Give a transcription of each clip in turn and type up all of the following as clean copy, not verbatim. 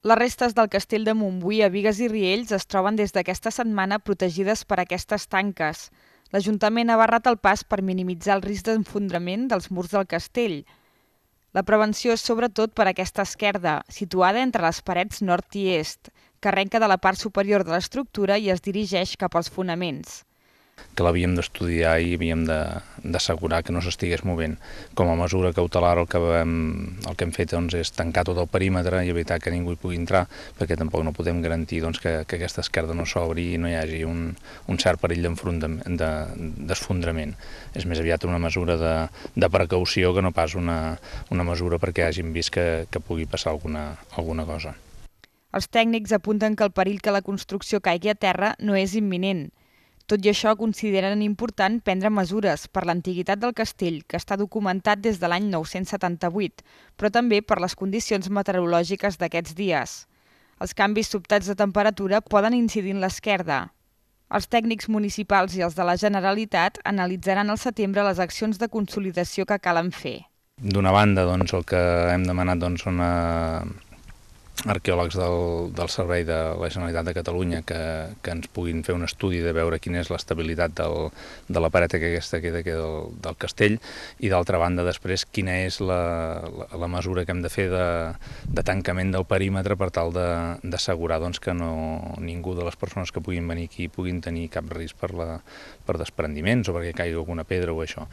Les restes del castell de Montbui a Bigues i Riells es troben des d'aquesta setmana protegides per aquestes tanques. L'Ajuntament ha barrat el pas per minimitzar el risc d'enfondrament dels murs del castell. La prevenció és sobretot per aquesta esquerda, situada entre les parets nord i est, que arrenca de la part superior de l'estructura i es dirigeix cap als fonaments. Que l'havíem d'estudiar i havíem d'assegurar que no s'estigués movent. Com a mesura cautelar el que hem fet doncs, és tancar tot el perímetre i evitar que ningú hi pugui entrar, perquè tampoc no podem garantir doncs, que aquesta esquerda no s'obri i no hi hagi un cert perill d'esfondrament. És més aviat una mesura de precaució que no pas una mesura perquè hagin vist que pugui passar alguna cosa. Els tècnics apunten que el perill que la construcció caigui a terra no és imminent. Tot i això, consideren important prendre mesures per l'antiguitat del castell, que està documentat des de l'any 978, però també per les condicions meteorològiques d'aquests dies. Els canvis sobtats de temperatura poden incidir en l'esquerda. Els tècnics municipals i els de la Generalitat analitzaran al setembre les accions de consolidació que calen fer. D'una banda, doncs, el que hem demanat són arqueòlegs del Servei de la Generalitat de Catalunya que ens puguin fer un estudi de veure quina és l'estabilitat de la paret aquesta que queda aquí del castell, i d'altra banda després quina és la mesura que hem de fer de tancament del perímetre per tal d'assegurar que ningú de les persones que puguin venir aquí puguin tenir cap risc per desprendiments o perquè caigui alguna pedra o això.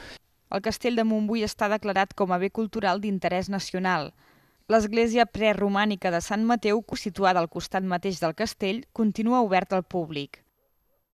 El castell de Montbui està declarat com a bé cultural d'interès nacional. L'església preromànica de Sant Mateu, situada al costat mateix del castell, continua oberta al públic.